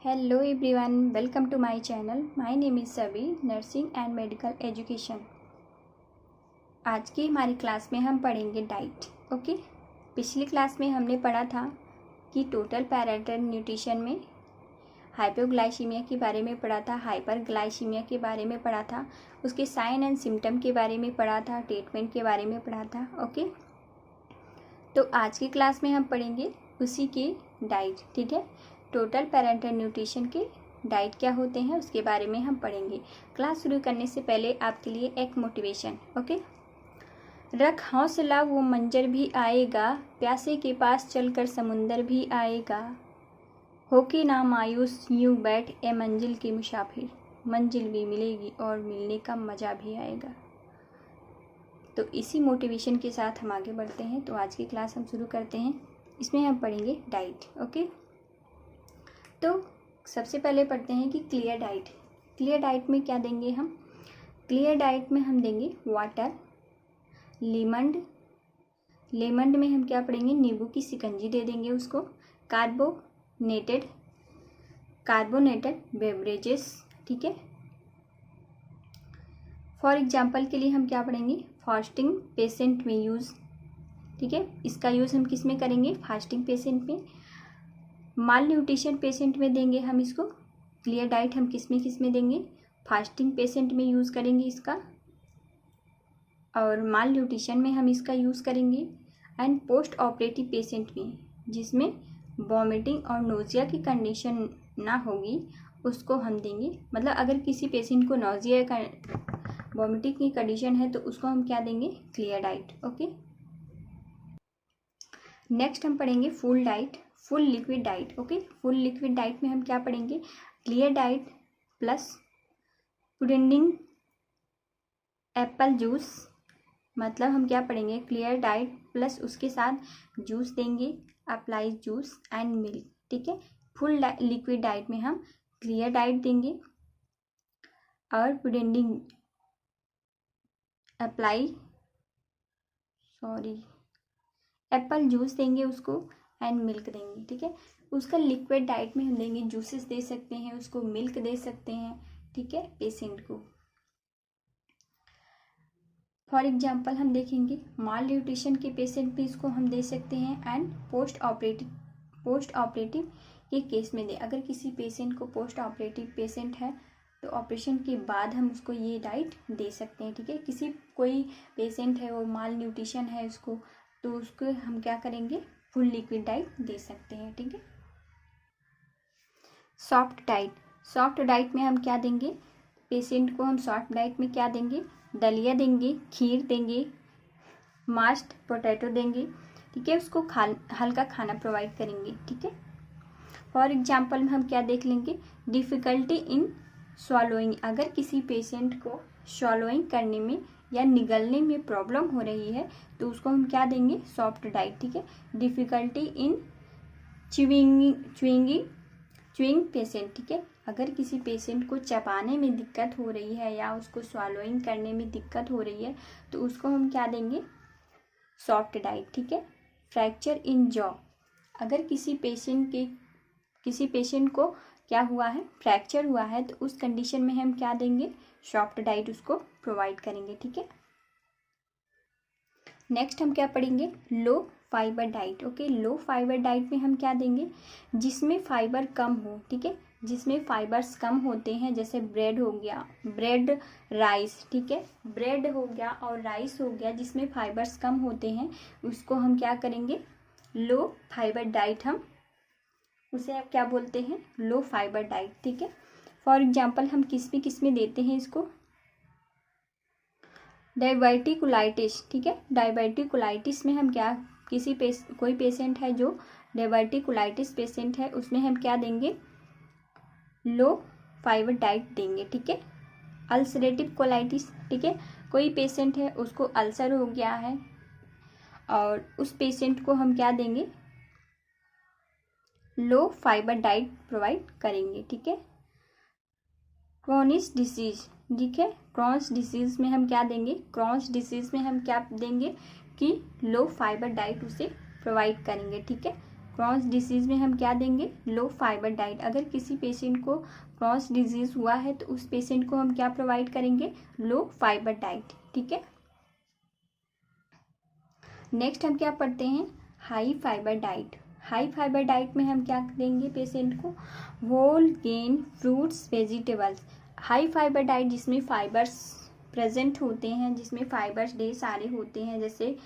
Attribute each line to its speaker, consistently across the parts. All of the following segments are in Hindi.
Speaker 1: Hello everyone, welcome to my channel. My name is सभी, नर्सिंग एंड मेडिकल एजुकेशन। आज की हमारी क्लास में हम पढ़ेंगे डाइट। ओके, पिछली क्लास में हमने पढ़ा था कि टोटल पैरेंटल न्यूट्रिशन में हाइपोग्लाइसीमिया के बारे में पढ़ा था, हाइपरग्लाइसीमिया के बारे में पढ़ा था, उसके साइन एंड सिम्टम के बारे में पढ़ा था, ट्रीटमेंट के बारे में पढ़ा था। ओके, तो आज की क्लास में हम पढ़ेंगे उसी की डाइट। ठीक है, टोटल पैरेंटल न्यूट्रिशन के डाइट क्या होते हैं उसके बारे में हम पढ़ेंगे। क्लास शुरू करने से पहले आपके लिए एक मोटिवेशन। ओके, रख हौसला वो मंजर भी आएगा, प्यासे के पास चलकर समुंदर भी आएगा, होके ना मायूस यूं बैठ ए मंजिल के मुसाफिर, मंजिल भी मिलेगी और मिलने का मज़ा भी आएगा। तो इसी मोटिवेशन के साथ हम आगे बढ़ते हैं। तो आज की क्लास हम शुरू करते हैं। इसमें हम पढ़ेंगे डाइट। ओके, तो सबसे पहले पढ़ते हैं कि क्लियर डाइट। क्लियर डाइट में क्या देंगे हम? क्लियर डाइट में हम देंगे वाटर, लेमंड में हम क्या पढ़ेंगे? नींबू की शिकंजी दे देंगे उसको। Carbonated beverages. ठीक है, फॉर एग्जाम्पल के लिए हम क्या पढ़ेंगे? फास्टिंग पेशेंट में यूज़। ठीक है, इसका यूज़ हम किस में करेंगे? फास्टिंग पेशेंट में। माल न्यूट्रिशन पेशेंट में देंगे हम इसको। क्लियर डाइट हम किस में देंगे? फास्टिंग पेशेंट में यूज़ करेंगे इसका, और माल न्यूट्रिशन में हम इसका यूज़ करेंगे। एंड पोस्ट ऑपरेटिव पेशेंट में, जिसमें वॉमिटिंग और नोजिया की कंडीशन ना होगी, उसको हम देंगे। मतलब अगर किसी पेशेंट को नोजिया का वॉमिटिंग की कंडीशन है तो उसको हम क्या देंगे? Clear diet. ओके, नेक्स्ट हम पढ़ेंगे full diet, full liquid diet. Okay, full liquid diet में हम क्या पढ़ेंगे? Clear diet plus pudding Apple juice. मतलब हम क्या पढ़ेंगे? क्लियर डाइट प्लस उसके साथ जूस देंगे, अप्लाई जूस एंड मिल्क। ठीक है, फुल लिक्विड डाइट में हम क्लियर डाइट देंगे और पुडिंग एप्पल जूस देंगे उसको एंड मिल्क देंगे। ठीक है, उसका लिक्विड डाइट में हम देंगे जूसेस दे सकते हैं उसको, मिल्क दे सकते हैं। ठीक है, पेशेंट को। फॉर एग्जांपल हम देखेंगे माल न्यूट्रिशन के पेशेंट भी इसको हम दे सकते हैं। एंड पोस्ट ऑपरेटिव के केस में दे, अगर किसी पेशेंट को पोस्ट ऑपरेटिव पेशेंट है तो ऑपरेशन के बाद हम उसको ये डाइट दे सकते हैं। ठीक है, कोई पेशेंट है वो माल न्यूट्रिशन है उसको, तो उसको हम क्या करेंगे? फुल लिक्विड डाइट दे सकते हैं। ठीक है, सॉफ्ट डाइट में हम क्या देंगे? पेशेंट को हम सॉफ्ट डाइट में क्या देंगे? दलिया देंगे, खीर देंगे, मास्ड पोटैटो देंगे। ठीक है, उसको हल्का खाना प्रोवाइड करेंगे। ठीक है, फॉर एग्जांपल हम क्या देख लेंगे? Difficulty in swallowing. अगर किसी पेशेंट को स्वॉलोइंग करने में या निगलने में प्रॉब्लम हो रही है तो उसको हम क्या देंगे? Soft diet. ठीक है, डिफ़िकल्टी इन च्यूइंग पेशेंट। ठीक है, अगर किसी पेशेंट को चबाने में दिक्कत हो रही है या उसको स्वॉलोइंग करने में दिक्कत हो रही है तो उसको हम क्या देंगे? Soft diet. ठीक है, फ्रैक्चर इन जॉ। अगर किसी पेशेंट को क्या हुआ है? फ्रैक्चर हुआ है, तो उस कंडीशन में हम क्या देंगे? सॉफ्ट डाइट उसको प्रोवाइड करेंगे। ठीक है, नेक्स्ट हम क्या पढ़ेंगे? लो फाइबर डाइट। ओके, लो फाइबर डाइट में हम क्या देंगे? जिसमें फाइबर कम हो। ठीक है, जिसमें फाइबर्स कम होते हैं, जैसे ब्रेड हो गया, ब्रेड राइस। ठीक है, ब्रेड हो गया और राइस हो गया, जिसमें फाइबर्स कम होते हैं, उसको हम क्या करेंगे? लो फाइबर डाइट। हम उसे आप क्या बोलते हैं? लो फाइबर डाइट। ठीक है, फॉर एग्जांपल हम किस में देते हैं इसको? डायबिटिकुलाइटिस। ठीक है, डायबिटिकुलाइटिस में हम क्या, कोई पेशेंट है जो डायबिटिकुलाइटिस पेशेंट है, उसमें हम क्या देंगे? लो फाइबर डाइट देंगे। ठीक है, अल्सरेटिव कोलाइटिस। ठीक है, कोई पेशेंट है उसको अल्सर हो गया है और उस पेशेंट को हम क्या देंगे? लो फाइबर डाइट प्रोवाइड करेंगे। ठीक है, क्रॉनिक डिसीज। ठीक है, क्रॉन्स डिसीज में हम क्या देंगे? क्रॉन्स डिसीज में हम क्या देंगे कि लो फाइबर डाइट उसे प्रोवाइड करेंगे। ठीक है, क्रॉस डिसीज़ में हम क्या देंगे, लो फाइबर डाइट। अगर किसी पेशेंट को क्रॉस डिजीज़ हुआ है तो उस पेशेंट को हम क्या प्रोवाइड करेंगे, लो फाइबर डाइट। ठीक है, नेक्स्ट हम क्या पढ़ते हैं, high fibre diet. High fibre diet में हम क्या देंगे पेशेंट को, whole grain fruits vegetables. High fibre diet जिसमें फाइबर्स प्रेजेंट होते हैं, जिसमें फाइबर्स ढेर सारे होते हैं, जैसे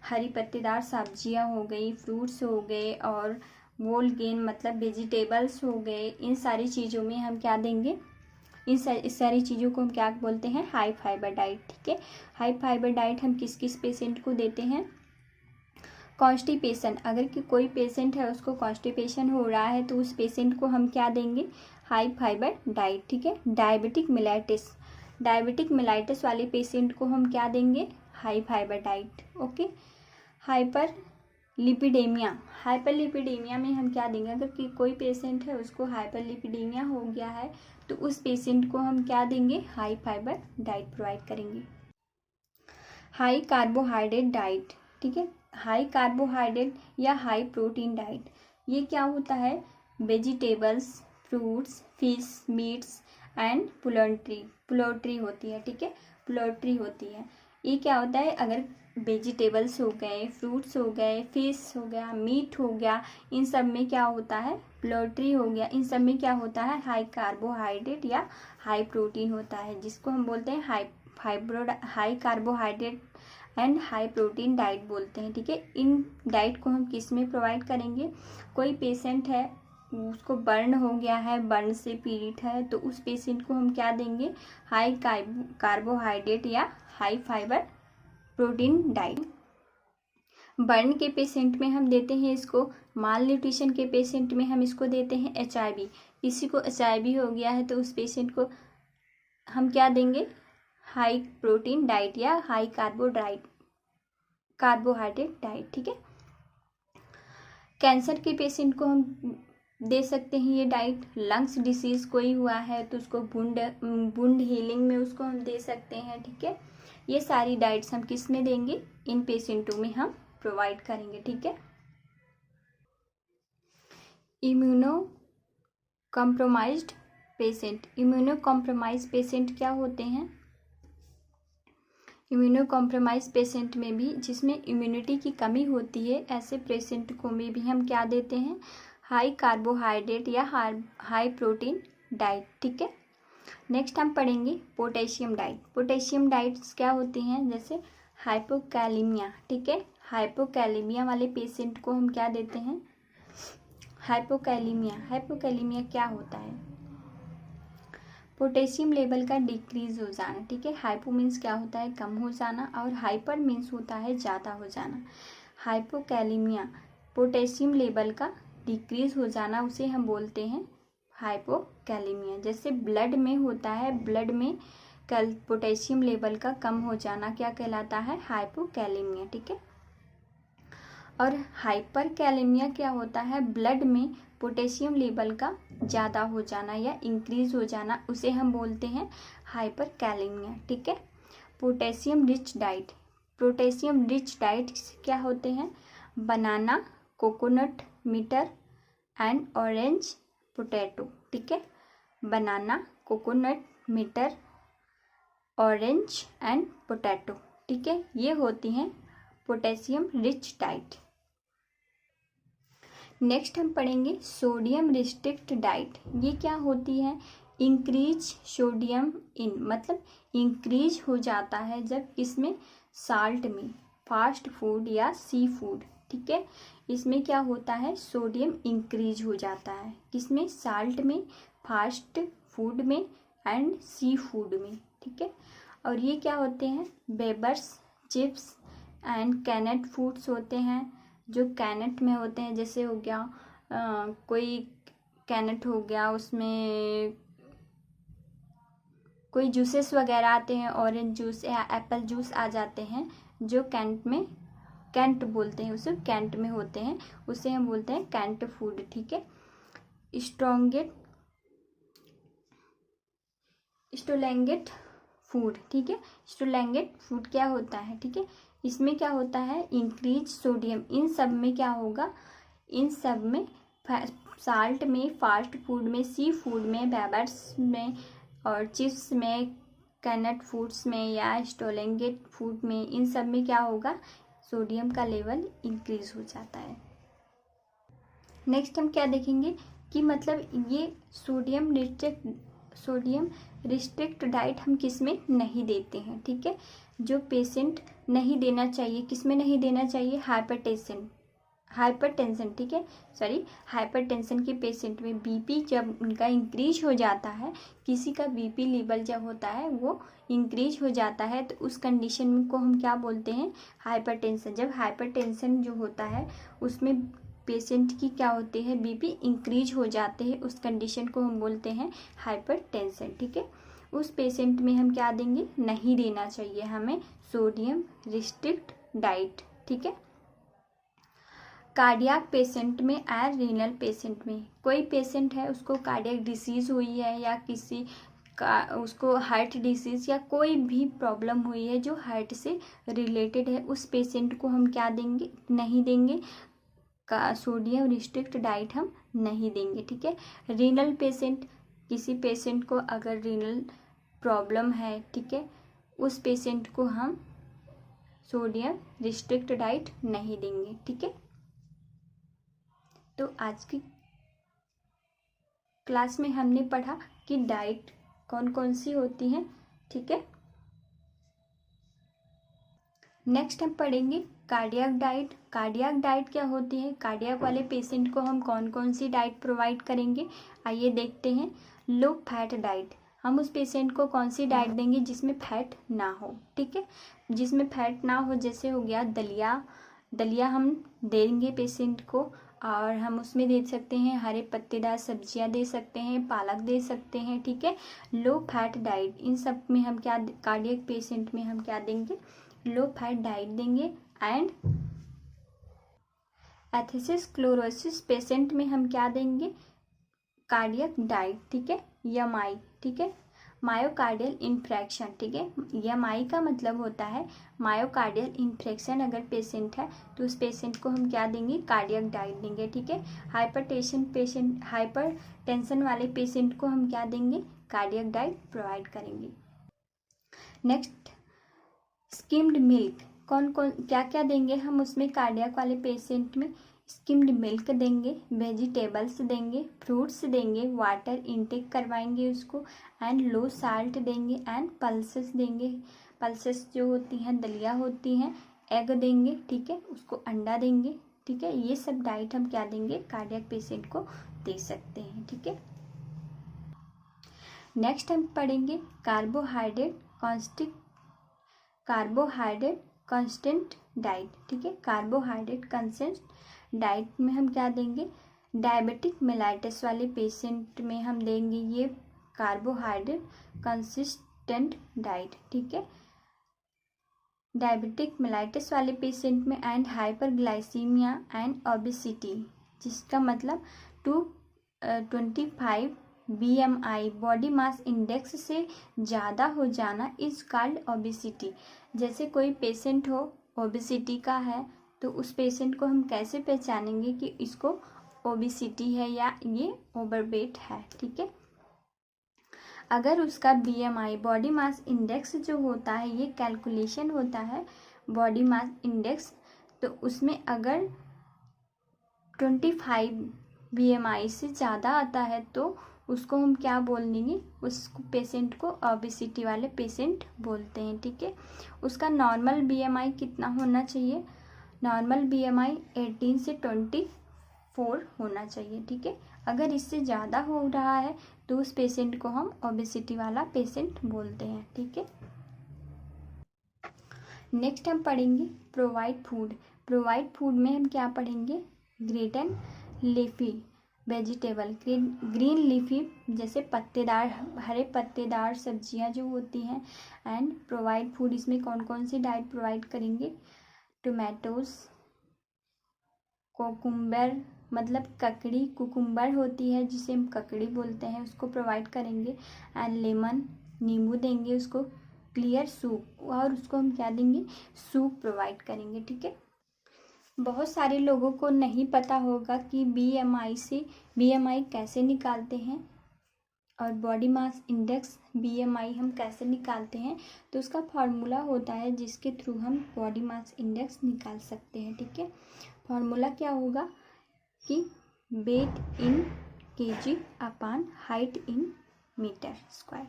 Speaker 1: हरी पत्तेदार सब्जियां हो गई, फ्रूट्स हो गए, और होल गेन मतलब वेजिटेबल्स हो गए। इन सारी चीज़ों में हम क्या देंगे, इस सारी चीज़ों को हम क्या बोलते हैं, हाई फाइबर डाइट। ठीक है, हाई फाइबर डाइट हम किस किस पेशेंट को देते हैं, कॉन्स्टिपेशन। अगर कि कोई पेशेंट है उसको कॉन्स्टिपेशन हो रहा है तो उस पेशेंट को हम क्या देंगे, हाई फाइबर डाइट। ठीक है, डायबिटिक मिलाइटिस, डायबिटिक मिलाइटिस वाले पेशेंट को हम क्या देंगे, high fibre diet. Okay, hyperlipidaemia, hyperlipidaemia में हम क्या देंगे, अगर कि कोई पेशेंट है उसको हाइपर लिपिडेमिया हो गया है तो उस पेशेंट को हम क्या देंगे, हाई फाइबर डाइट प्रोवाइड करेंगे। High carbohydrate diet. ठीक है, हाई कार्बोहाइड्रेट या हाई प्रोटीन डाइट, ये क्या होता है, vegetables, fruits, fish, meets and poultry, poultry होती है। ठीक है, पोल्ट्री होती है। ये क्या होता है, अगर वेजिटेबल्स हो गए, फ्रूट्स हो गए, फिश हो गया, मीट हो गया, इन सब में क्या होता है, पोल्ट्री हो गया, इन सब में क्या होता है, हाई कार्बोहाइड्रेट या हाई प्रोटीन होता है, जिसको हम बोलते हैं high carbohydrate and high protein diet बोलते हैं। ठीक है, इन डाइट को हम किस में प्रोवाइड करेंगे, कोई पेशेंट है उसको बर्न हो गया है, बर्न से पीड़ित है, तो उस पेशेंट को हम क्या देंगे, हाई कार्बोहाइड्रेट या high fibre protein diet. Burn के पेशेंट में हम देते हैं इसको, माल न्यूट्रिशन के पेशेंट में हम इसको देते हैं HIV। किसी को HIV हो गया है तो उस पेशेंट को हम क्या देंगे, हाई प्रोटीन डाइट या हाई कार्बोहाइड्रेट डाइट। ठीक है, कैंसर के पेशेंट को हम दे सकते हैं ये डाइट। लंग्स डिसीज कोई हुआ है तो उसको वुंड हीलिंग में उसको हम दे सकते हैं। ठीक है, ये सारी डाइट्स हम किस में देंगे, इन पेशेंटों में हम प्रोवाइड करेंगे। ठीक है, immuno compromised patient, immuno compromise patient क्या होते हैं, इम्यूनो कॉम्प्रोमाइज पेशेंट में भी जिसमें इम्यूनिटी की कमी होती है, ऐसे पेशेंट को में भी हम क्या देते हैं, हाई कार्बोहाइड्रेट या हाई प्रोटीन डाइट। ठीक है, नेक्स्ट हम पढ़ेंगे पोटेशियम डाइट। पोटेशियम डाइट्स क्या होती हैं, जैसे हाइपोकैलेमिया। ठीक है, हाइपोकैलेमिया वाले पेशेंट को हम क्या देते हैं, हाइपोकैलेमिया। हाइपोकैलेमिया क्या होता है, पोटेशियम लेवल का डिक्रीज हो जाना। ठीक है, हाइपो मीन्स क्या होता है, कम हो जाना, और हाइपर मीन्स होता है ज़्यादा हो जाना। हाइपोकैलेमिया पोटेशियम लेवल का डिक्रीज हो जाना, उसे हम बोलते हैं हाइपोकैलेमिया। जैसे ब्लड में होता है, ब्लड में पोटेशियम लेवल का कम हो जाना क्या कहलाता है, हाइपोकैलेमिया। ठीक है, और हाइपरकैलेमिया क्या होता है, ब्लड में पोटेशियम लेवल का ज़्यादा हो जाना या इंक्रीज हो जाना, उसे हम बोलते हैं हाइपरकैलेमिया। ठीक है, potassium rich diet. Potassium rich diet क्या होते हैं, banana, coconut, metre and orange potato. ठीक है, banana, coconut, metre, orange and potato. ठीक है, ये होती हैं पोटेशियम रिच डाइट। नेक्स्ट हम पढ़ेंगे सोडियम रिस्ट्रिक्ट डाइट। ये क्या होती है, इंक्रीज सोडियम इन, मतलब इंक्रीज हो जाता है जब किसमें, साल्ट में, फास्ट फूड या सी फूड। ठीक है, इसमें क्या होता है, सोडियम इंक्रीज हो जाता है, किसमें, साल्ट में, फास्ट फूड में एंड सी फूड में। ठीक है, और ये क्या होते हैं, wafers, chips and canned foods होते हैं, जो कैनेट में होते हैं, जैसे हो गया कोई कैनेट हो गया, उसमें कोई जूसेस वगैरह आते हैं, ऑरेंज जूस या एप्पल जूस आ जाते हैं, जो कैंट में, कैंट बोलते हैं उसे, कैंट में होते हैं, उसे हम बोलते हैं कैंट फूड। ठीक है, स्टोलेंगेट फूड। ठीक है, स्टोलेंगेट फूड क्या होता है, ठीक है, इसमें क्या होता है, इंक्रीज सोडियम। इन सब में क्या होगा, इन सब में, साल्ट में, फास्ट फूड में, सी फूड में, वेपर्स में और चिप्स में, कैनट फूड्स में या स्टोलेंगेट फूड में, इन सब में क्या होगा, सोडियम का लेवल इंक्रीज हो जाता है। नेक्स्ट हम क्या देखेंगे कि मतलब ये सोडियम रिस्ट्रिक्ट डाइट हम किस में नहीं देते हैं, ठीक है। जो पेशेंट नहीं देना चाहिए, किस में नहीं देना चाहिए, हाइपरटेंशन, ठीक है, सॉरी, हाइपरटेंशन के पेशेंट में बीपी जब उनका इंक्रीज हो जाता है, किसी का बीपी लेवल जब होता है वो इंक्रीज हो जाता है, तो उस कंडीशन को हम क्या बोलते हैं, हाइपरटेंशन। जब हाइपरटेंशन जो होता है उसमें पेशेंट की क्या होती है, बीपी इंक्रीज हो जाते हैं, उस कंडीशन को हम बोलते हैं हाइपरटेंशन, ठीक है। उस पेशेंट में हम क्या देंगे, नहीं देना चाहिए हमें सोडियम रिस्ट्रिक्ट डाइट, ठीक है। कार्डियक पेशेंट में और रीनल पेशेंट में, कोई पेशेंट है उसको कार्डियक डिसीज़ हुई है या किसी का उसको हार्ट डिसीज़ या कोई भी प्रॉब्लम हुई है जो हार्ट से रिलेटेड है, उस पेशेंट को हम क्या देंगे, नहीं देंगे, का सोडियम रिस्ट्रिक्ट डाइट हम नहीं देंगे, ठीक है। रीनल पेशेंट, किसी पेशेंट को अगर रीनल प्रॉब्लम है, ठीक है, उस पेशेंट को हम सोडियम रिस्ट्रिक्ट डाइट नहीं देंगे, ठीक है। तो आज की क्लास में हमने पढ़ा कि डाइट कौन कौन सी होती हैं, ठीक है। नेक्स्ट हम पढ़ेंगे कार्डियक डाइट। कार्डियक डाइट क्या होती है, कार्डियक वाले पेशेंट को हम कौन कौन सी डाइट प्रोवाइड करेंगे, आइए देखते हैं। लो फैट डाइट, हम उस पेशेंट को कौन सी डाइट देंगे जिसमें फैट ना हो, ठीक है। जिसमें फैट ना हो, जैसे हो गया दलिया हम देंगे पेशेंट को, और हम उसमें दे सकते हैं हरे पत्तेदार सब्जियां दे सकते हैं, पालक दे सकते हैं, ठीक है। लो फैट डाइट, इन सब में हम क्या, कार्डियक पेशेंट में हम क्या देंगे, लो फैट डाइट देंगे। एंड एथेरोस्क्लेरोसिस पेशेंट में हम क्या देंगे, कार्डियक डाइट, ठीक है। एमआई, ठीक है, मायोकार्डियल इन्फ्रैक्शन, ठीक है। एमआई का मतलब होता है मायोकार्डियल इन्फ्रैक्शन, अगर पेशेंट है तो उस पेशेंट को हम क्या देंगे, कार्डियक डाइट देंगे, ठीक है। हाइपरटेंशन वाले पेशेंट को हम क्या देंगे, कार्डियक डाइट प्रोवाइड करेंगे। नेक्स्ट स्किम्ड मिल्क, कौन कौन क्या क्या देंगे हम उसमें, कार्डियक वाले पेशेंट में स्किम्ड मिल्क देंगे, वेजिटेबल्स देंगे, फ्रूट्स देंगे, वाटर इनटेक करवाएंगे उसको, एंड लो साल्ट देंगे, एंड पल्सेस देंगे। पल्सेस जो होती हैं दलिया होती हैं, एग देंगे, ठीक है, उसको अंडा देंगे, ठीक है। ये सब डाइट हम क्या देंगे, कार्डियक पेशेंट को दे सकते हैं, ठीक है। नेक्स्ट हम पढ़ेंगे कार्बोहाइड्रेट कांस्टेंट डाइट, ठीक है। कार्बोहाइड्रेट कंसेंट डाइट में हम क्या देंगे, डायबिटिक मेलाइटिस वाले पेशेंट में हम देंगे ये कार्बोहाइड्रेट कंसिस्टेंट डाइट, ठीक है। डायबिटिक मेलाइटिस वाले पेशेंट में एंड हाइपरग्लाइसीमिया एंड ओबेसिटी, जिसका मतलब 225 BMI बॉडी मास इंडेक्स से ज़्यादा हो जाना इज कॉल्ड ओबेसिटी। जैसे कोई पेशेंट हो ओबेसिटी का है, तो उस पेशेंट को हम कैसे पहचानेंगे कि इसको ओबेसिटी है या ये ओवरवेट है, ठीक है। अगर उसका BMI बॉडी मास इंडेक्स जो होता है, ये कैलकुलेशन होता है बॉडी मास इंडेक्स, तो उसमें अगर 25 BMI से ज़्यादा आता है तो उसको हम क्या बोल देंगे, उस पेशेंट को ओबेसिटी वाले पेशेंट बोलते हैं, ठीक है। उसका नॉर्मल BMI कितना होना चाहिए, नॉर्मल BMI 18 से 24 होना चाहिए, ठीक है। अगर इससे ज़्यादा हो रहा है तो उस पेशेंट को हम ओबेसिटी वाला पेशेंट बोलते हैं, ठीक है। नेक्स्ट हम पढ़ेंगे प्रोवाइड फूड में हम क्या पढ़ेंगे, green leafy vegetable, green leafy जैसे पत्तेदार, हरे पत्तेदार सब्जियां जो होती हैं। एंड प्रोवाइड फूड, इसमें कौन कौन सी डाइट प्रोवाइड करेंगे, टोमेटोज, कोकुम्बर, मतलब ककड़ी, कुकुम्बर होती है जिसे हम ककड़ी बोलते हैं, उसको प्रोवाइड करेंगे। एंड लेमन, नींबू देंगे उसको। क्लियर सूप, और उसको हम क्या देंगे, सूप प्रोवाइड करेंगे, ठीक है। बहुत सारे लोगों को नहीं पता होगा कि बीएमआई कैसे निकालते हैं और बॉडी मास इंडेक्स बीएमआई हम कैसे निकालते हैं। तो उसका फार्मूला होता है जिसके थ्रू हम बॉडी मास इंडेक्स निकाल सकते हैं। ठीक है, फार्मूला क्या होगा कि weight in KG upon height in metre square.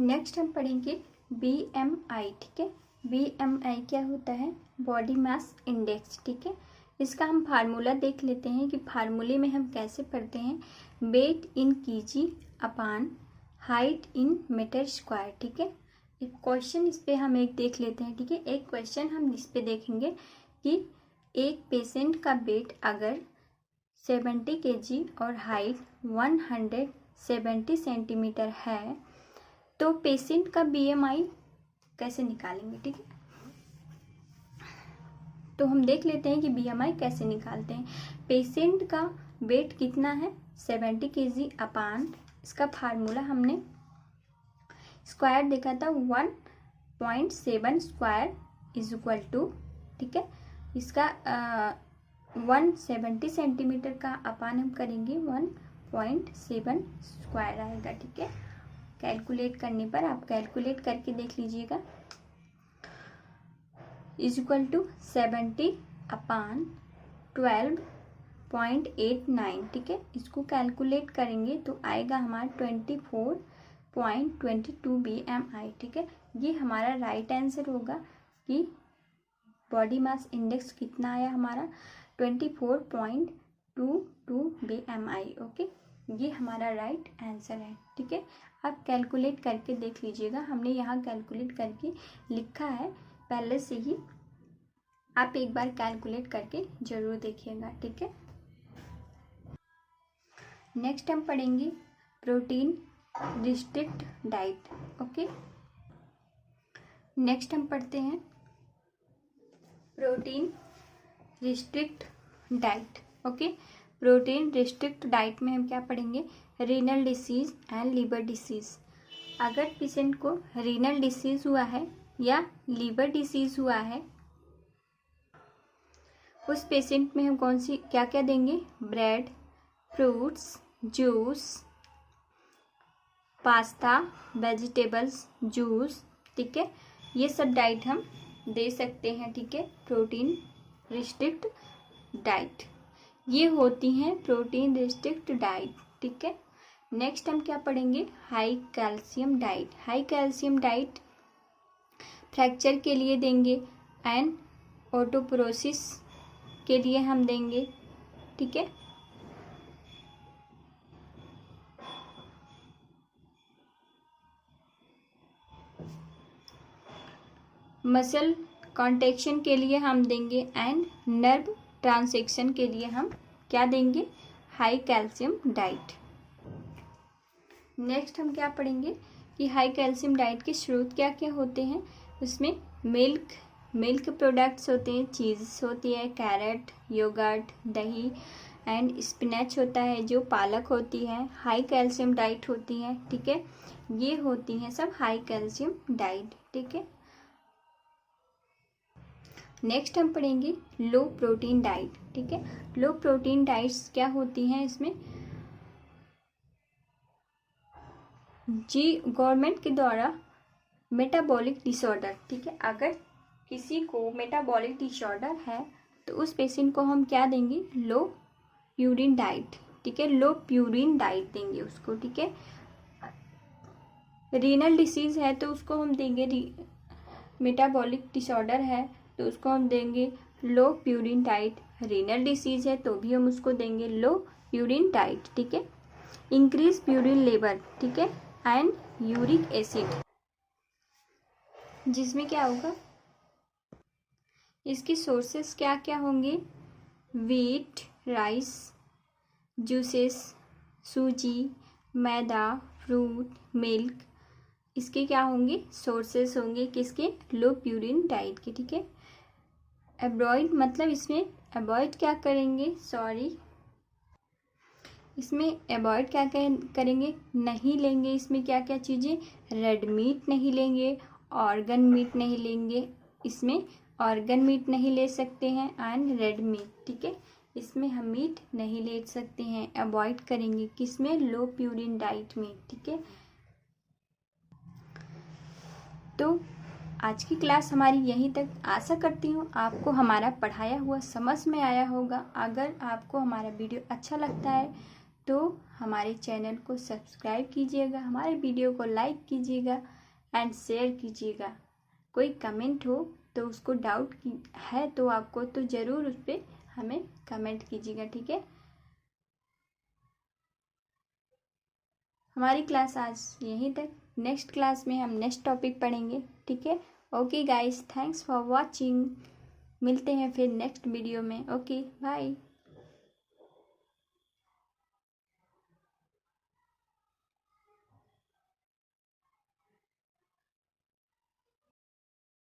Speaker 1: Next हम पढ़ेंगे बीएमआई। ठीक है, बीएमआई क्या होता है? Body mass index. ठीक है, इसका हम फार्मूला देख लेते हैं कि फार्मूले में हम कैसे पढ़ते हैं। Weight in KG upon height in metre square. ठीक है, एक क्वेश्चन इस पे हम एक देख लेते हैं। ठीक है, एक क्वेश्चन हम इस पे देखेंगे कि एक पेशेंट का वेट अगर 70 केजी और हाइट 170 सेंटीमीटर है तो पेशेंट का बीएमआई कैसे निकालेंगे। ठीक है, तो हम देख लेते हैं कि बीएमआई कैसे निकालते हैं। पेशेंट का वेट कितना है? 70 केजी अपान, इसका फार्मूला हमने स्क्वायर देखा था 1.7 स्क्वायर इज इक्वल टू, ठीक है, इसका 170 सेंटीमीटर का अपान हम करेंगे 1.7 स्क्वायर आएगा। ठीक है, कैलकुलेट करने पर आप कैलकुलेट करके देख लीजिएगा। इज इक्वल टू 70 अपान 12.89। ठीक है, इसको कैलकुलेट करेंगे तो आएगा हमारा 24.22 BMI। ठीक है, ये हमारा राइट आंसर होगा कि बॉडी मास इंडेक्स कितना आया हमारा 24.22 BMI। ओके, ये हमारा राइट आंसर है। ठीक है, आप कैलकुलेट करके देख लीजिएगा, हमने यहाँ कैलकुलेट करके लिखा है पहले से ही, आप एक बार कैलकुलेट करके जरूर देखिएगा। ठीक है, नेक्स्ट हम पढ़ेंगे protein restrict diet. Okay, next हम पढ़ते हैं protein restrict diet. Okay, protein restrict diet में हम क्या पढ़ेंगे? Renal disease and liver disease. अगर पेशेंट को रीनल डिसीज हुआ है या लीवर डिसीज हुआ है उस पेशेंट में हम कौन सी क्या क्या देंगे? Bread, fruits, juice, pasta, vegetables juice. ठीक है, ये सब डाइट हम दे सकते हैं। ठीक है, प्रोटीन रिस्ट्रिक्ट डाइट ये होती हैं प्रोटीन रिस्ट्रिक्ट डाइट। ठीक है, नेक्स्ट हम क्या पढ़ेंगे? High calcium diet. High calcium diet fracture के लिए देंगे एंड ऑटोप्रोसिस के लिए हम देंगे। ठीक है, मसल कॉन्ट्रैक्शन के लिए हम देंगे एंड नर्व ट्रांसैक्शन के लिए हम क्या देंगे? High calcium diet. नेक्स्ट हम क्या पढ़ेंगे कि हाई कैल्शियम डाइट के स्रोत क्या क्या होते हैं। उसमें मिल्क प्रोडक्ट्स होते हैं, चीज़ होती है, कैरेट, योगर्ट, दही एंड स्पिनच होता है, जो पालक होती है, हाई कैल्शियम डाइट होती है। ठीक है, ये होती हैं सब हाई कैल्शियम डाइट। ठीक है, नेक्स्ट हम पढ़ेंगे लो प्रोटीन डाइट। ठीक है, लो प्रोटीन डाइट्स क्या होती हैं? इसमें जी गवर्नमेंट के द्वारा मेटाबॉलिक डिसऑर्डर, ठीक है, अगर किसी को मेटाबॉलिक डिसऑर्डर है तो उस पेशेंट को हम क्या देंगे? लो प्यूरिन डाइट। ठीक है, लो प्यूरिन डाइट देंगे उसको। ठीक है, रीनल डिसीज है तो उसको हम देंगे, मेटाबॉलिक डिसऑर्डर है तो उसको हम देंगे लो प्यूरिन डाइट। रीनल डिसीज है तो भी हम उसको देंगे लो प्यूरिन डाइट। ठीक है, इंक्रीज प्यूरिन लेवल, ठीक है, एंड यूरिक एसिड, जिसमें क्या होगा? इसकी सोर्सेस क्या क्या होंगे? वीट, राइस, जूसेस, सूजी, मैदा, फ्रूट, मिल्क, इसके क्या होंगे? सोर्सेस होंगे किसके? लो प्यूरिन डाइट के। ठीक है, अवॉइड मतलब इसमें अवॉइड क्या करेंगे? इसमें अवॉइड क्या करेंगे? नहीं लेंगे इसमें क्या क्या चीज़ें? रेड मीट नहीं लेंगे, ऑर्गन मीट नहीं लेंगे इसमें, ऑर्गन मीट नहीं ले सकते हैं एंड रेड मीट, ठीक है, इसमें हम मीट नहीं ले सकते हैं, अवॉइड करेंगे। किसमें? लो प्यूरिन डाइट में, ठीक है। तो आज की क्लास हमारी यहीं तक। आशा करती हूँ आपको हमारा पढ़ाया हुआ समझ में आया होगा। अगर आपको हमारा वीडियो अच्छा लगता है तो हमारे चैनल को सब्सक्राइब कीजिएगा, हमारे वीडियो को लाइक कीजिएगा एंड शेयर कीजिएगा। कोई कमेंट हो तो उसको डाउट है तो आपको तो ज़रूर उस पर हमें कमेंट कीजिएगा, ठीक है। हमारी क्लास आज यहीं तक। नेक्स्ट क्लास में हम नेक्स्ट टॉपिक पढ़ेंगे, ठीक है। Okay guys, thanks for watching. मिलते हैं फिर नेक्स्ट वीडियो में। Okay bye.